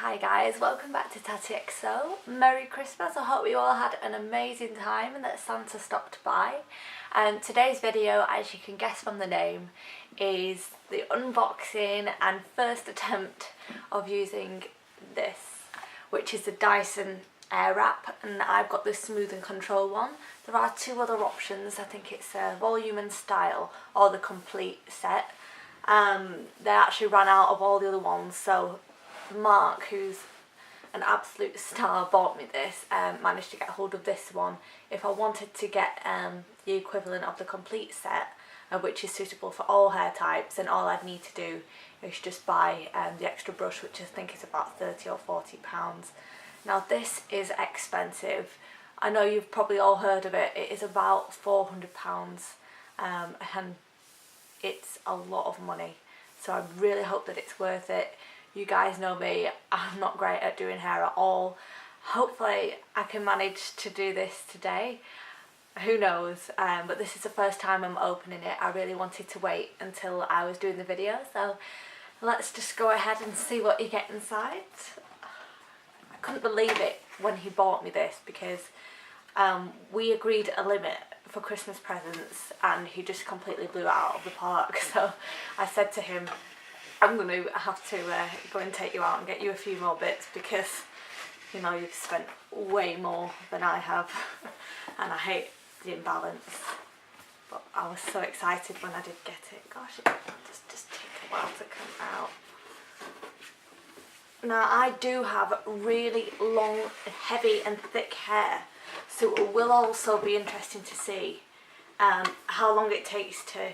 Hi guys, welcome back to Tatty XO. Merry Christmas. I hope you all had an amazing time and that Santa stopped by. Today's video, as you can guess from the name, is the unboxing and first attempt of using this, which is the Dyson Hair Wrap, and I've got the Smooth and Control one. There are two other options. I think it's Volume and Style or the complete set. They actually ran out of all the other ones, so Mark, who's an absolute star, bought me this, managed to get hold of this one. If I wanted to get the equivalent of the complete set, which is suitable for all hair types, then all I'd need to do is just buy the extra brush, which I think is about £30 or £40. Now this is expensive. I know you've probably all heard of it. It is about £400, and it's a lot of money. So I really hope that it's worth it. You guys know me, I'm not great at doing hair at all. Hopefully I can manage to do this today. Who knows, but this is the first time I'm opening it. I really wanted to wait until I was doing the video, so let's just go ahead and see what you get inside. I couldn't believe it when he bought me this because we agreed a limit for Christmas presents and he just completely blew it out of the park. So I said to him, I'm going to have to go and take you out and get you a few more bits because, you know, you've spent way more than I have and I hate the imbalance. But I was so excited when I did get it. Gosh, it just took a while to come out. Now I do have really long, heavy and thick hair, so it will also be interesting to see how long it takes to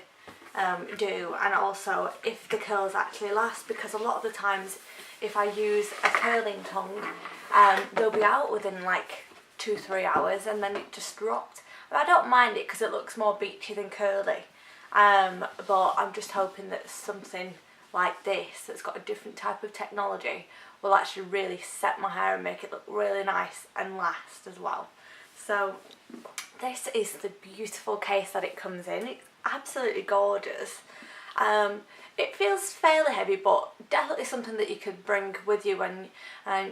do, and also if the curls actually last, because a lot of the times if I use a curling tongue they'll be out within like 2-3 hours and then it just dropped. But I don't mind it because it looks more beachy than curly, but I'm just hoping that something like this that's got a different type of technology will actually really set my hair and make it look really nice and last as well. So this is the beautiful case that it comes in. It's absolutely gorgeous. It feels fairly heavy, but definitely something that you could bring with you when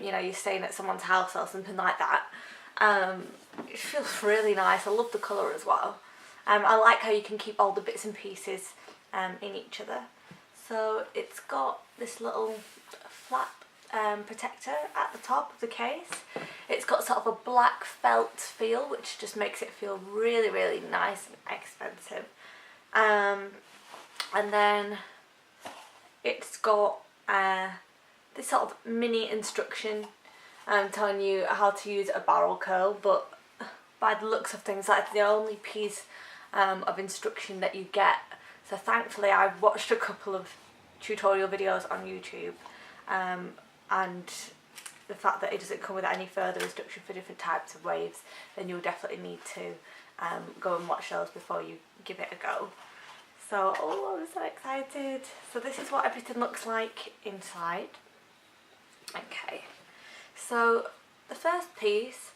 you know, you're staying at someone's house or something like that. It feels really nice. I love the colour as well. I like how you can keep all the bits and pieces in each other. So it's got this little flap protector at the top of the case. It's got sort of a black felt feel, which just makes it feel really, really nice and expensive. And then it's got this sort of mini instruction telling you how to use a barrel curl, but by the looks of things that's the only piece of instruction that you get. So thankfully I've watched a couple of tutorial videos on YouTube, and the fact that it doesn't come with any further instruction for different types of waves, then you'll definitely need to go and watch those before you give it a go. So, oh, I'm so excited. So this is what everything looks like inside. Okay, so the first piece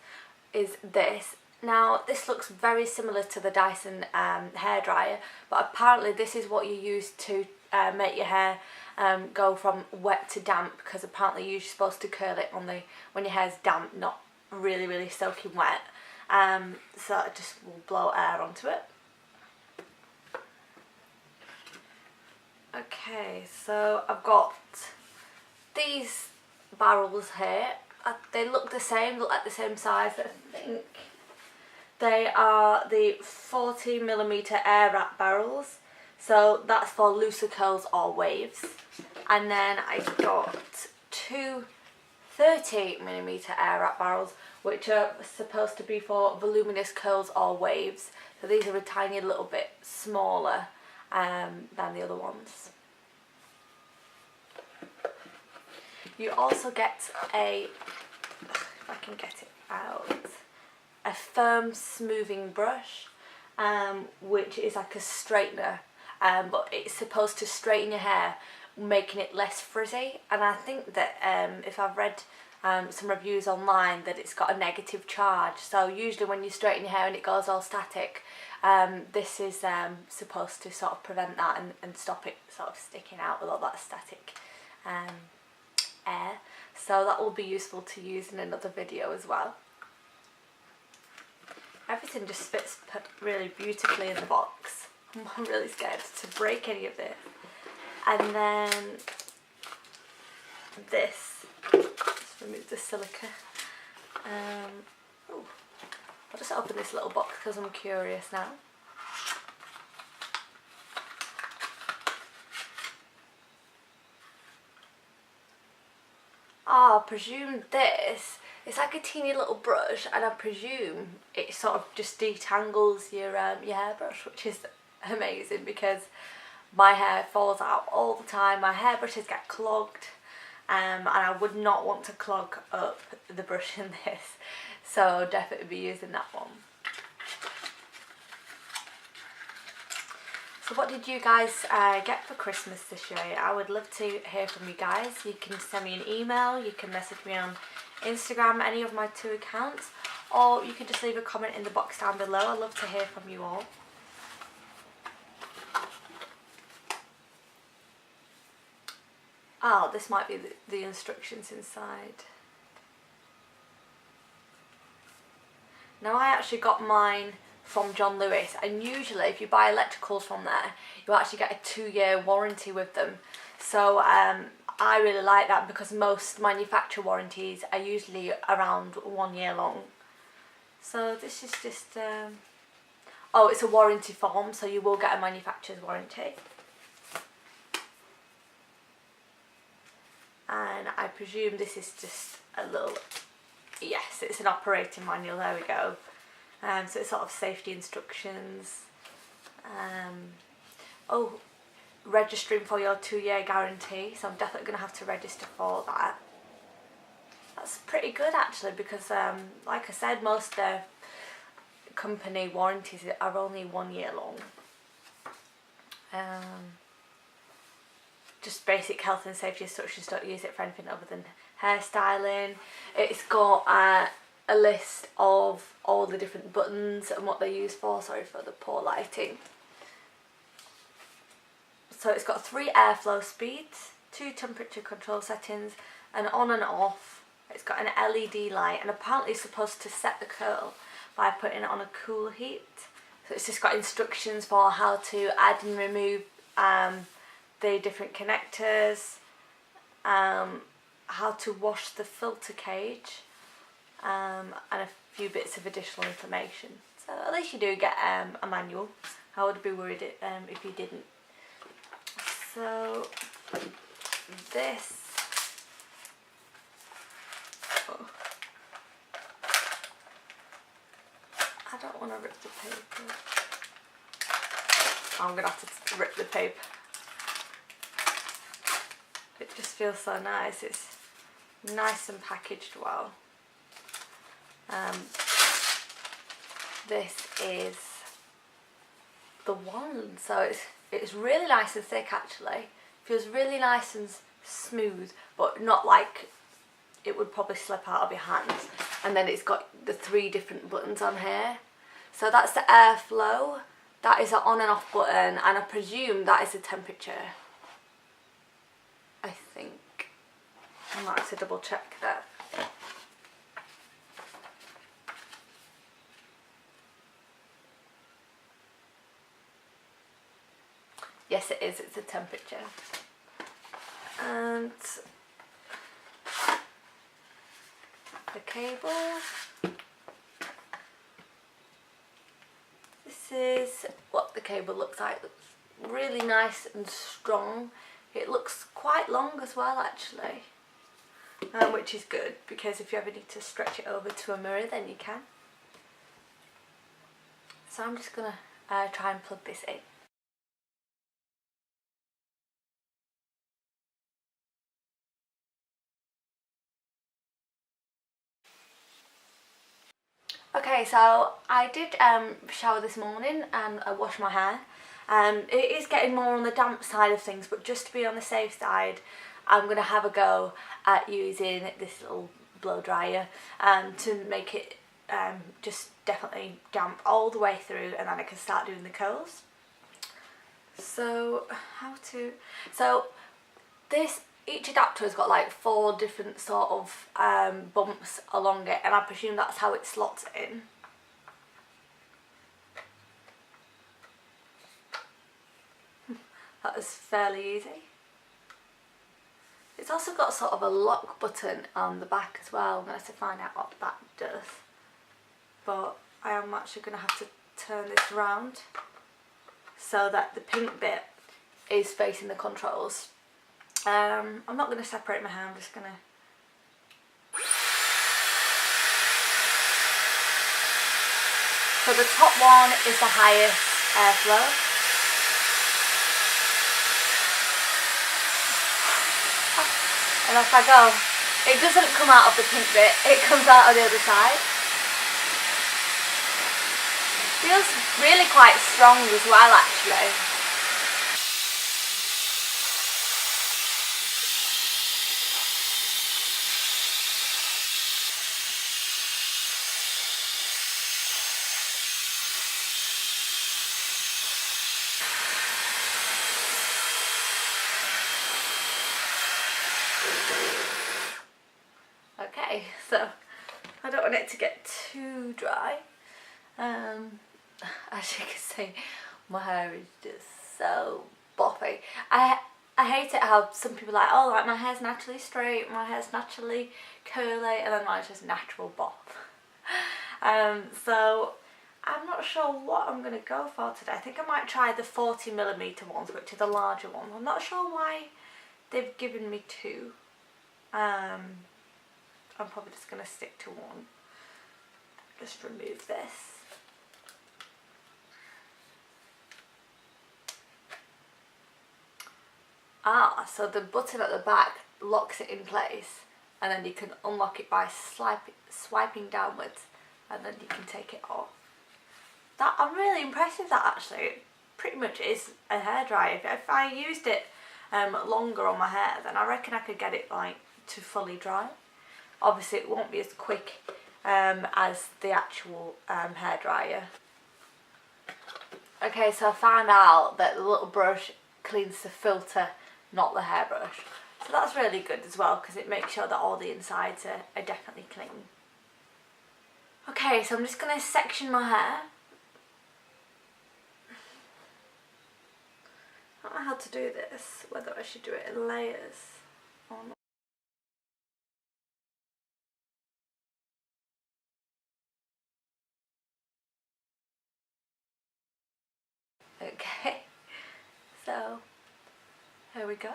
is this. Now this looks very similar to the Dyson hairdryer, but apparently this is what you use to make your hair go from wet to damp, because apparently you're supposed to curl it only when your hair's damp, not really, really soaking wet. So it just will blow air onto it. Okay, so I've got these barrels here. They look the same, look like the same size. I think they are the 40mm Hair Wrap barrels. So that's for looser curls or waves. And then I got two 30mm Hair Wrap barrels, which are supposed to be for voluminous curls or waves. So these are a tiny little bit smaller than the other ones. You also get a, if I can get it out, a firm smoothing brush, which is like a straightener, but it's supposed to straighten your hair, making it less frizzy. And I think that if I've read some reviews online, that it's got a negative charge. So usually when you straighten your hair and it goes all static, this is supposed to sort of prevent that and stop it sort of sticking out with all that static air. so that will be useful to use in another video as well. Everything just fits really beautifully in the box. I'm really scared to break any of this. And then this, just remove the silica. I'll just open this little box because I'm curious now. I presume this, it's like a teeny little brush, and I presume it sort of just detangles your hairbrush, which is amazing because my hair falls out all the time. My hairbrushes get clogged, and I would not want to clog up the brush in this, so I'll definitely be using that one. So what did you guys get for Christmas this year? I would love to hear from you guys. You can send me an email, you can message me on Instagram, any of my 2 accounts, or you can just leave a comment in the box down below. I'd love to hear from you all. Oh, this might be the instructions inside. Now I actually got mine from John Lewis, and usually if you buy electricals from there you actually get a 2-year warranty with them, so I really like that because most manufacturer warranties are usually around 1 year long. So this is just oh, it's a warranty form, so you will get a manufacturer's warranty, and I presume this is just a little, yes, it's an operating manual, there we go. So it's sort of safety instructions. Oh, registering for your 2-year guarantee, so I'm definitely going to have to register for that. That's pretty good actually, because like I said, most company warranties are only 1 year long. Just basic health and safety instructions, don't use it for anything other than hairstyling. It's got a list of all the different buttons and what they're used for. Sorry for the poor lighting. So it's got 3 airflow speeds, 2 temperature control settings, an on and off. It's got an LED light, and apparently it's supposed to set the curl by putting it on a cool heat. So it's just got instructions for how to add and remove the different connectors, how to wash the filter cage, and a few bits of additional information. So at least you do get a manual. I would be worried if you didn't. So this, oh, I don't want to rip the paper. I'm going to have to rip the paper. It just feels so nice. It's nice and packaged well. This is the wand, so it's really nice and thick actually. Feels really nice and smooth, but not like it would probably slip out of your hands. And then it's got the 3 different buttons on here. So that's the airflow, that is an on and off button, and I presume that is the temperature. I think. I might have to double check that. Yes, it is, it's a temperature. And the cable. This is what the cable looks like. It looks really nice and strong. It looks quite long as well actually, which is good because if you ever need to stretch it over to a mirror then you can. So I'm just going to try and plug this in. Okay, so I did shower this morning and I washed my hair. It is getting more on the damp side of things, but just to be on the safe side, I'm going to have a go at using this little blow dryer to make it just definitely damp all the way through, and then I can start doing the curls. So this each adapter has got like 4 different sort of bumps along it, and I presume that's how it slots in. That was fairly easy. It's also got sort of a lock button on the back as well. I'm going to have to find out what that does. But I am actually going to have to turn this round so that the pink bit is facing the controls. I'm not going to separate my hair, I'm just going to... So the top one is the highest airflow. And off I go. It doesn't come out of the pink bit, it comes out of the other side. Feels really quite strong as well, actually. Okay, so I don't want it to get too dry. As you can see, my hair is just so boppy. I hate it how some people are like, oh, like my hair's naturally straight, my hair's naturally curly, and then mine's just natural bop. So I'm not sure what I'm going to go for today. I think I might try the 40mm ones, which are the larger ones. I'm not sure why they've given me 2. I'm probably just going to stick to one. Just remove this. Ah, so the button at the back locks it in place, and then you can unlock it by swiping downwards, and then you can take it off. That, I'm really impressed with that actually. It pretty much is a hairdryer. If I used it longer on my hair, then I reckon I could get it like to fully dry. Obviously it won't be as quick as the actual hairdryer. Okay, so I found out that the little brush cleans the filter, not the hairbrush. So that's really good as well, because it makes sure that all the insides are definitely clean. Okay, so I'm just going to section my hair. I don't know how to do this, whether I should do it in layers or not. Okay, so here we go.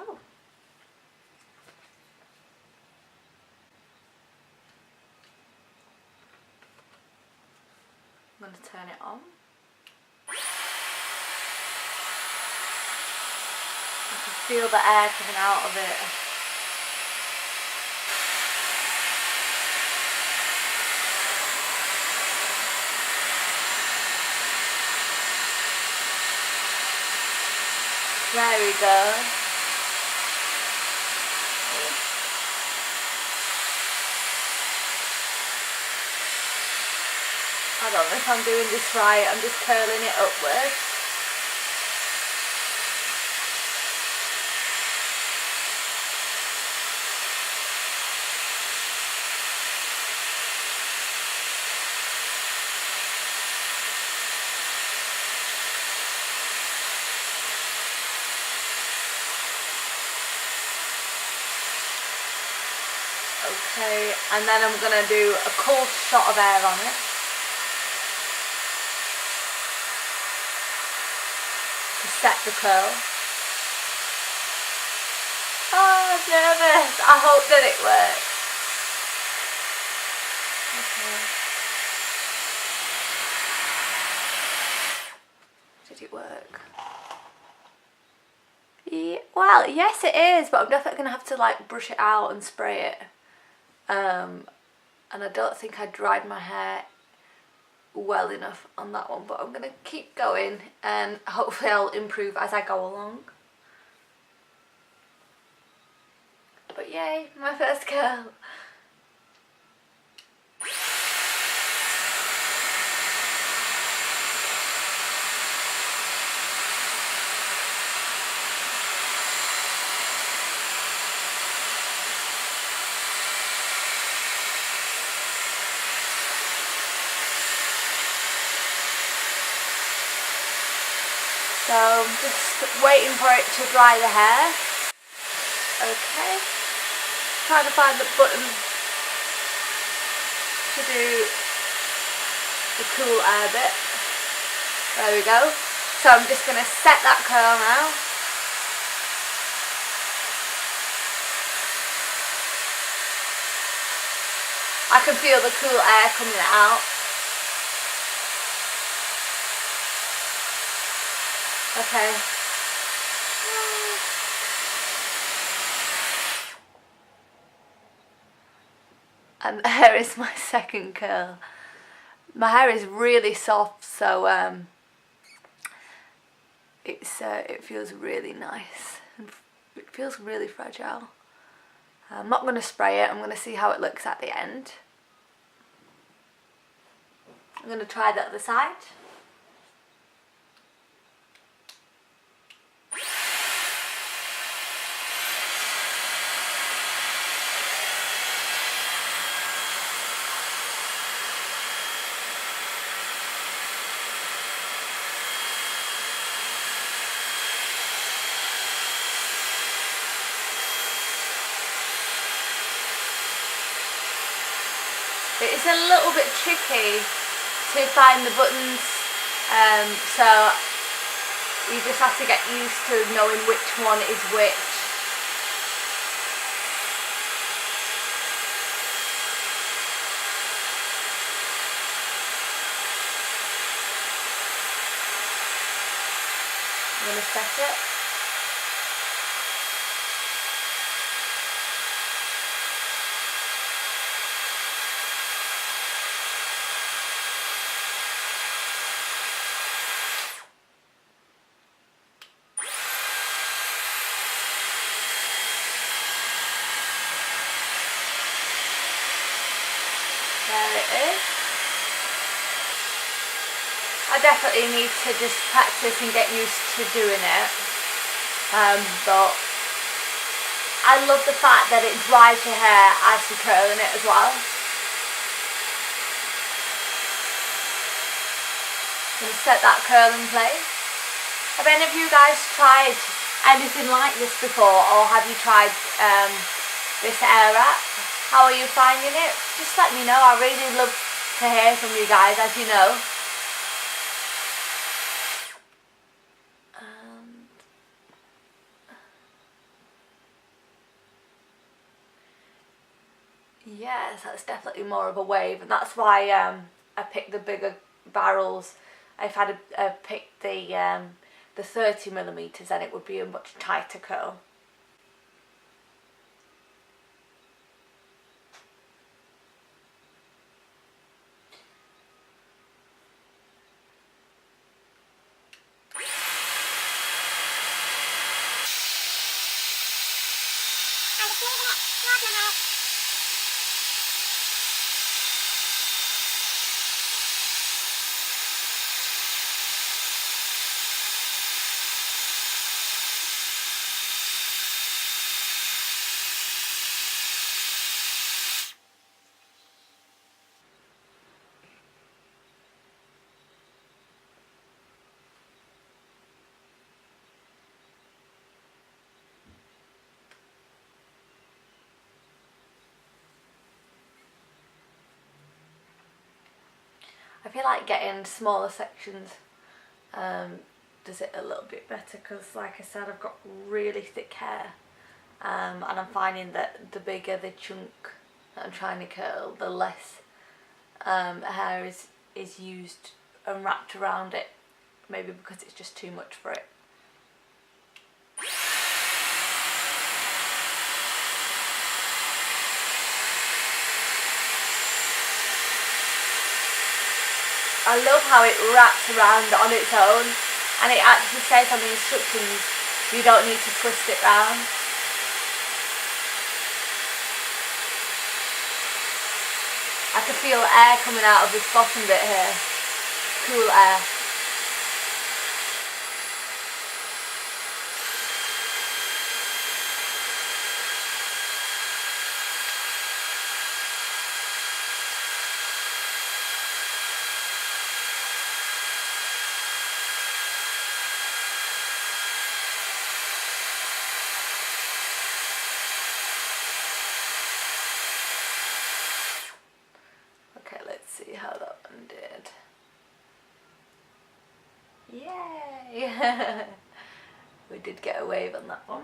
I'm going to turn it on. You can feel the air coming out of it. There we go. I don't know if I'm doing this right, I'm just curling it upwards. Okay, and then I'm going to do a cold shot of air on it. To set the curl. Oh, I'm nervous. I hope that it works. Okay. Did it work? Yeah, well, yes it is, but I'm definitely going to have to like brush it out and spray it. And I don't think I dried my hair well enough on that one, but I'm going to keep going and hopefully I'll improve as I go along. But yay, my first curl. So I'm just waiting for it to dry the hair. Okay. Trying to find the button to do the cool air bit. There we go. So I'm just going to set that curl now. I can feel the cool air coming out. Okay. And there is my second curl. My hair is really soft, so it feels really nice. It feels really fragile. I'm not going to spray it. I'm going to see how it looks at the end. I'm going to try the other side. It's a little bit tricky to find the buttons, so you just have to get used to knowing which one is which. I'm going to set it. There it is. I definitely need to just practice and get used to doing it, but I love the fact that it dries your hair as you're curling it as well. I'm going to set that curl in place. Have any of you guys tried anything like this before, or have you tried this hair wrap? How are you finding it? Just let me know. I really love to hear from you guys, as you know. Yes, that's definitely more of a wave, and that's why I picked the bigger barrels. If I'd picked the 30mm, then it would be a much tighter curl. I feel like getting smaller sections does it a little bit better, because like I said, I've got really thick hair, and I'm finding that the bigger the chunk that I'm trying to curl, the less hair is used and wrapped around it, maybe because it's just too much for it. I love how it wraps around on its own, and it actually says on the instructions you don't need to twist it round. I can feel air coming out of this bottom bit here, cool air. how that one did. Yay! We did get a wave on that one.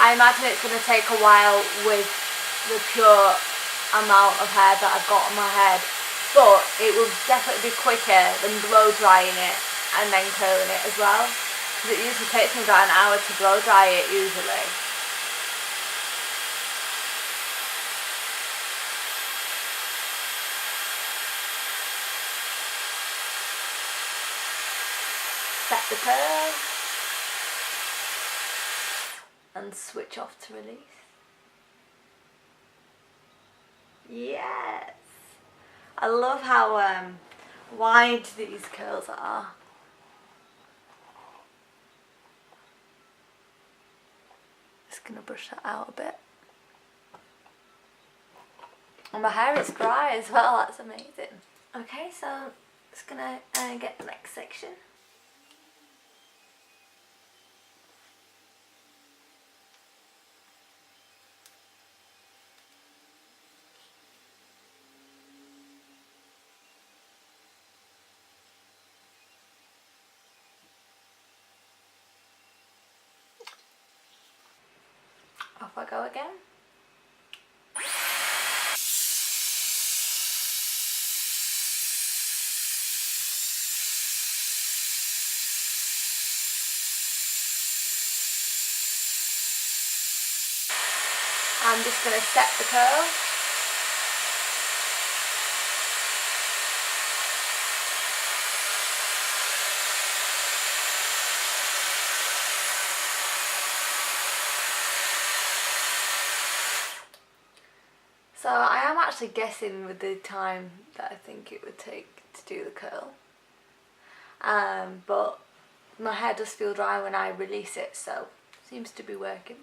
I imagine it's going to take a while with the pure amount of hair that I've got on my head, but it will definitely be quicker than blow drying it and then curling it as well, because it usually takes me about an hour to blow dry it usually. Set the curl and switch off to release. Yes! I love how wide these curls are. Just gonna brush that out a bit. And my hair is dry as well, that's amazing. Okay, so just gonna get the next section. Off I go again. I'm just going to set the curl. So I am actually guessing with the time that I think it would take to do the curl, but my hair does feel dry when I release it, so seems to be working.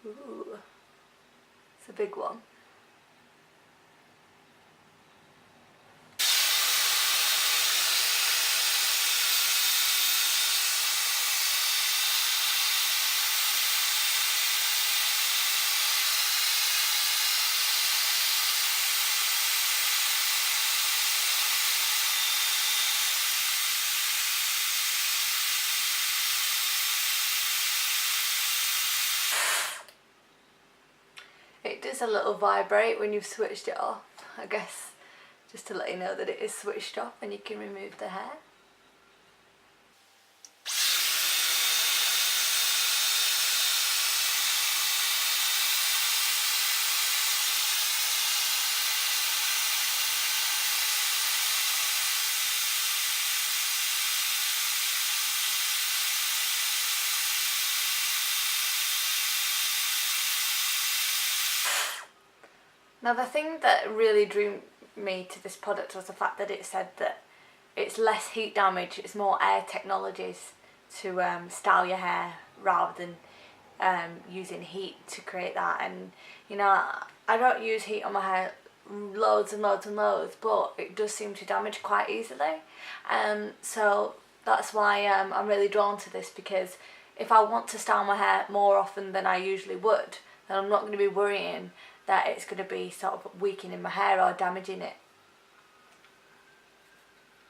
Ooh, it's a big one. It does a little vibrate when you've switched it off, I guess, just to let you know that it is switched off and you can remove the hair. Now the thing that really drew me to this product was the fact that it said that it's less heat damage, it's more air technologies to style your hair rather than using heat to create that. And you know, I don't use heat on my hair loads and loads and loads, but it does seem to damage quite easily, so that's why I'm really drawn to this, because if I want to style my hair more often than I usually would, then I'm not going to be worrying that it's going to be sort of weakening my hair or damaging it.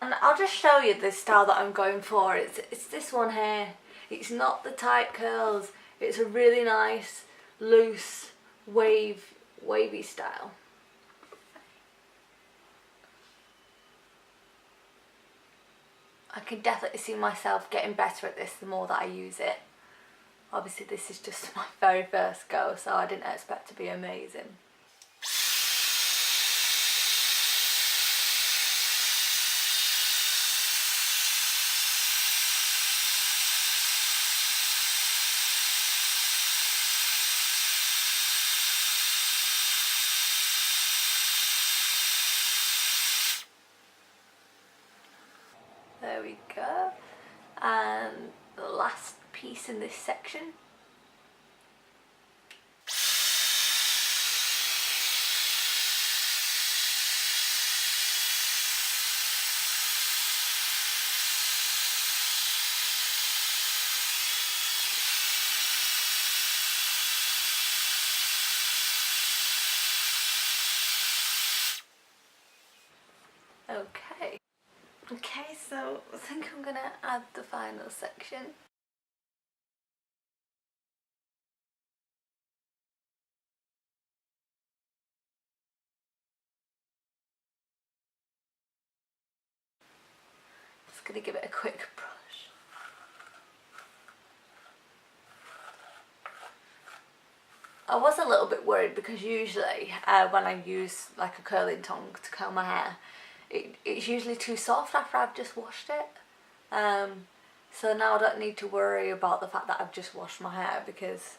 And I'll just show you the style that I'm going for. It's this one here. It's not the tight curls. It's a really nice, loose, wavy style. I can definitely see myself getting better at this the more that I use it. Obviously this is just my very first go, so I didn't expect to be amazing. There we go. And the last piece in this section. Okay, so I think I'm gonna add the final section. Just gonna give it a quick brush. I was a little bit worried because usually when I use like a curling tongue to curl my hair, it's usually too soft after I've just washed it. So now I don't need to worry about the fact that I've just washed my hair because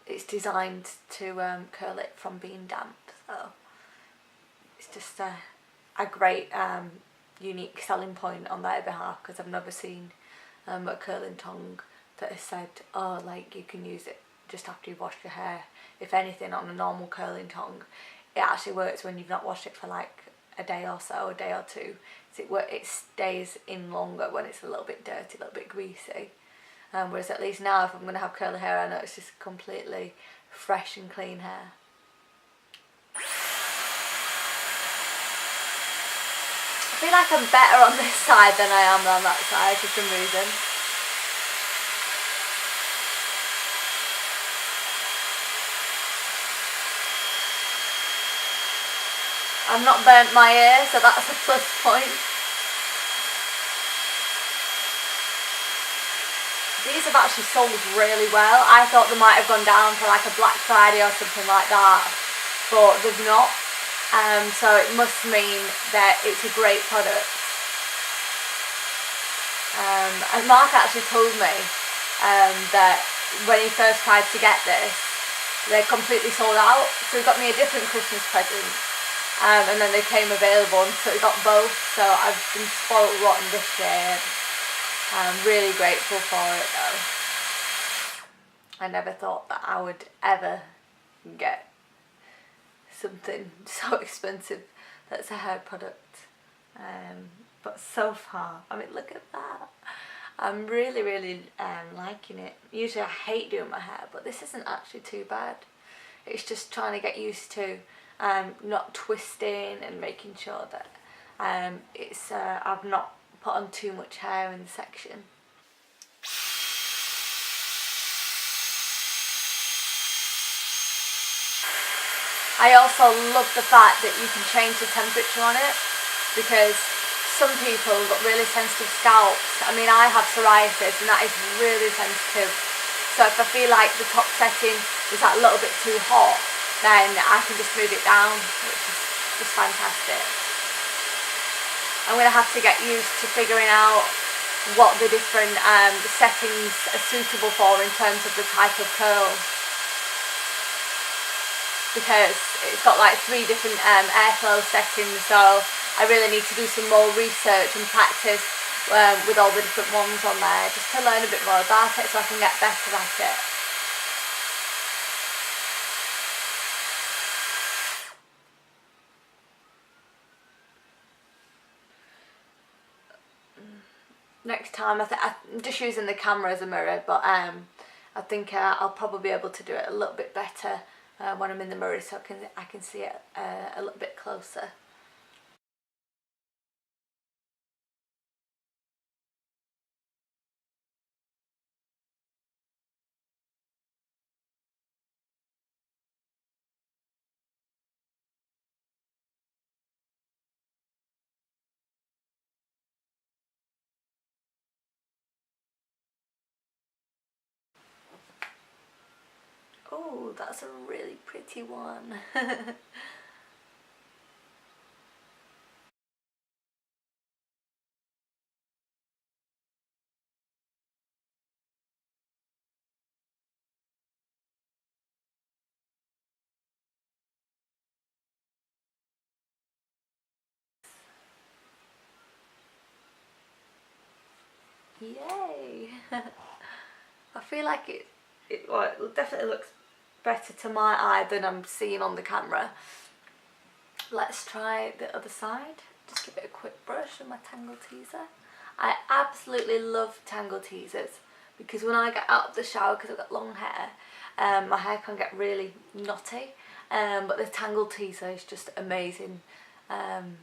it's designed to curl it from being damp. So it's just a great unique selling point on their behalf, because I've never seen a curling tongue that has said, oh, like you can use it just after you've washed your hair. If anything, on a normal curling tongue, it actually works when you've not washed it for like a day or so, a day or two. It stays in longer when it's a little bit dirty, a little bit greasy. Whereas at least now, if I'm going to have curly hair, I know it's just completely fresh and clean hair. I feel like I'm better on this side than I am on that side for some reason. I've not burnt my ear, so that's a plus point. These have actually sold really well. I thought they might have gone down for like a Black Friday or something like that, but they've not. So it must mean that it's a great product. And Mark actually told me that when he first tried to get this, they completely sold out. So he got me a different Christmas present. And then they came available, and so we got both. So I've been spoiled rotten this year. I'm really grateful for it though. I never thought that I would ever get something so expensive that's a hair product. But so far, I mean, look at that. I'm really liking it. Usually I hate doing my hair, but this isn't actually too bad. It's just trying to get used to not twisting and making sure that I've not put on too much hair in the section. I also love the fact that you can change the temperature on it, because some people have got really sensitive scalps. I mean, I have psoriasis and that is really sensitive. So if I feel like the top setting is like a little bit too hot, then I can just move it down, which is just fantastic. I'm going to have to get used to figuring out what the different settings are suitable for in terms of the type of curl, because it's got like 3 different airflow settings, so I really need to do some more research and practice with all the different ones on there, just to learn a bit more about it so I can get better at it. Next time, I'm just using the camera as a mirror, but I think I'll probably be able to do it a little bit better when I'm in the mirror, so I can see it a little bit closer. Oh, that's a really pretty one. Yay! I feel like it definitely looks better to my eye than I'm seeing on the camera. Let's try the other side. Just give it a quick brush with my tangle teaser. I absolutely love tangle teasers because when I get out of the shower, because I've got long hair, my hair can get really knotty, but the tangle teaser is just amazing, and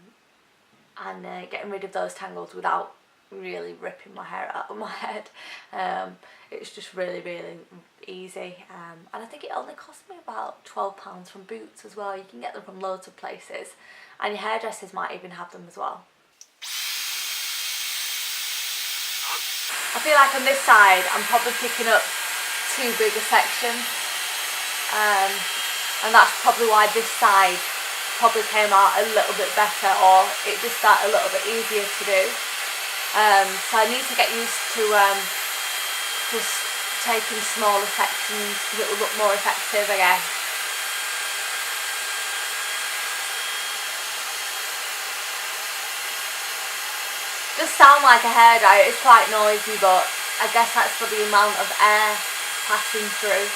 getting rid of those tangles without really ripping my hair out of my head. It's just really easy, and I think it only cost me about £12 from Boots as well. You can get them from loads of places, and your hairdressers might even have them as well. I feel like on this side I'm probably picking up too big a section, and that's probably why this side probably came out a little bit better, or it just got a little bit easier to do. So I need to get used to just taking smaller sections because it will look more effective, I guess. Does sound like a hairdryer, it's quite noisy, but I guess that's for the amount of air passing through.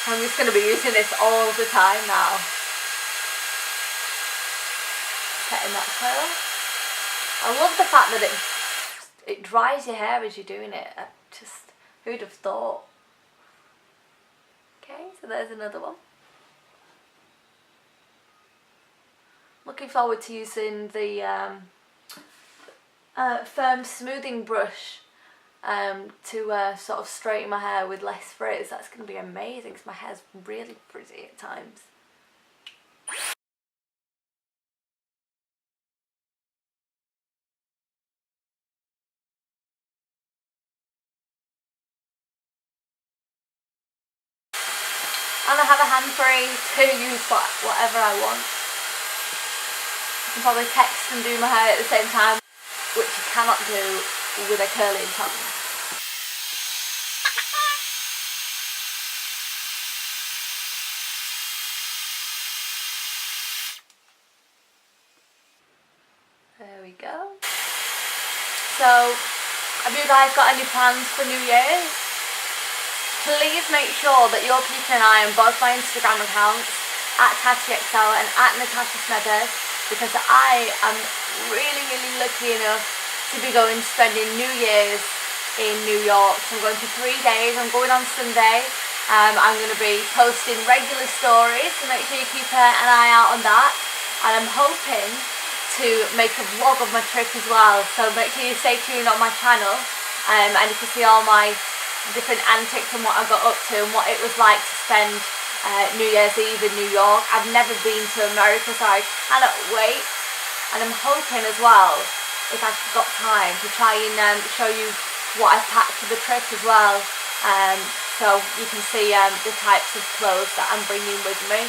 I'm just going to be using this all the time now. Setting that curl. I love the fact that it dries your hair as you're doing it. Who'd have thought? Okay, so there's another one. Looking forward to using the firm smoothing brush to sort of straighten my hair with less frizz. That's going to be amazing because my hair's really frizzy at times. And I have a hand free to use whatever I want. I can probably text and do my hair at the same time, which you cannot do with a curling tongue. There we go. So, have you guys got any plans for New Year's? Please make sure that you're keeping an eye on both my Instagram accounts, @TatiXL and @NatashaSmethurst, because I am really lucky enough to be spending New Year's in New York. So I'm going for 3 days. I'm going on Sunday. I'm going to be posting regular stories, so make sure you keep an eye out on that. And I'm hoping to make a vlog of my trip as well, so make sure you stay tuned on my channel, and you can see all my different antics and what I got up to and what it was like to spend New Year's Eve in New York. I've never been to America, so I cannot wait, and I'm hoping as well, if I've got time, to try and show you what I packed for the trip as well, so you can see the types of clothes that I'm bringing with me.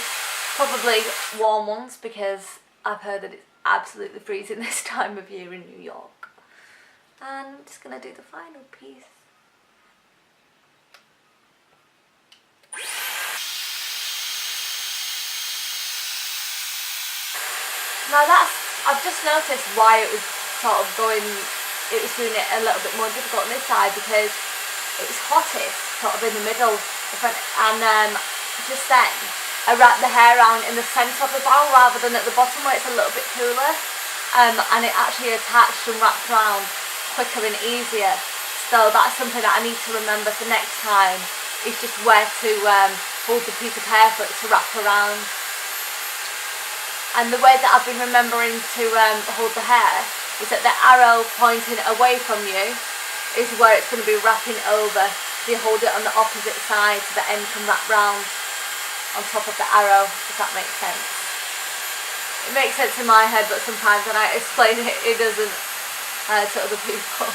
Probably warm ones, because I've heard that it's absolutely freezing this time of year in New York. And I'm just going to do the final piece. Now I've just noticed why it was sort of doing it a little bit more difficult on this side, because it was hottest sort of in the middle, and just then I wrapped the hair around in the centre of the bowl rather than at the bottom where it's a little bit cooler, and it actually attached and wrapped around quicker and easier. So that's something that I need to remember for next time, is just where to hold the piece of hair for it to wrap around. And the way that I've been remembering to hold the hair is that the arrow pointing away from you is where it's going to be wrapping over. So you hold it on the opposite side so the end can wrap round on top of the arrow, if that makes sense. It makes sense in my head, but sometimes when I explain it, it doesn't. to other people.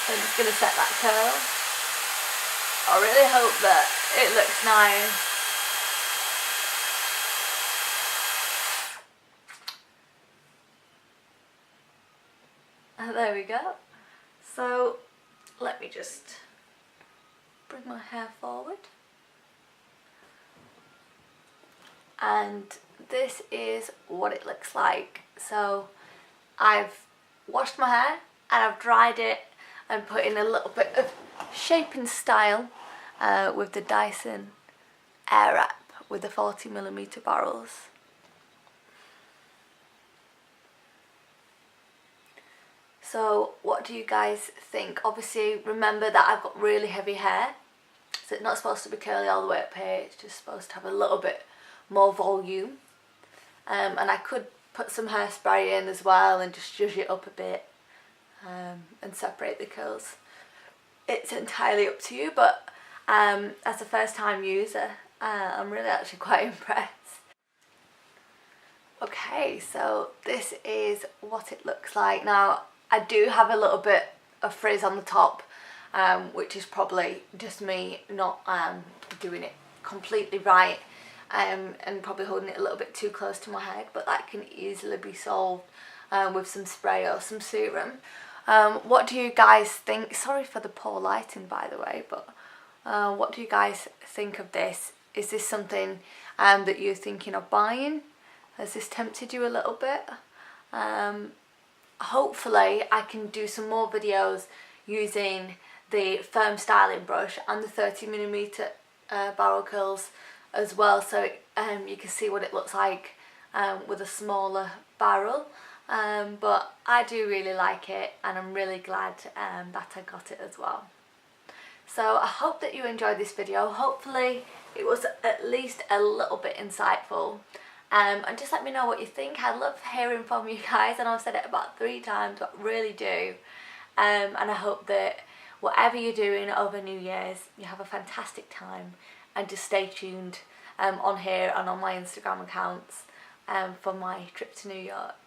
I'm just going to set that curl. I really hope that it looks nice. And there we go. So let me just bring my hair forward. And this is what it looks like. So I've washed my hair and I've dried it and put in a little bit of shape and style with the Dyson Hair Wrap with the 40mm barrels. So what do you guys think? Obviously remember that I've got really heavy hair, so it's not supposed to be curly all the way up here, it's just supposed to have a little bit more volume. And I could put some hairspray in as well and just zhuzh it up a bit and separate the curls. It's entirely up to you, but as a first time user, I'm really actually quite impressed. Okay, so this is what it looks like. Now I do have a little bit of frizz on the top, which is probably just me not doing it completely right, and probably holding it a little bit too close to my head, but that can easily be solved with some spray or some serum. What do you guys think? Sorry for the poor lighting, by the way, but what do you guys think of this? Is this something that you're thinking of buying? Has this tempted you a little bit? Hopefully I can do some more videos using the firm styling brush and the 30mm barrel curls as well, so you can see what it looks like with a smaller barrel. But I do really like it, and I'm really glad that I got it as well. So I hope that you enjoyed this video. Hopefully it was at least a little bit insightful. And just let me know what you think. I love hearing from you guys. I know I've said it about 3 times, but I really do. And I hope that whatever you're doing over New Year's, you have a fantastic time. And just stay tuned on here and on my Instagram accounts for my trip to New York.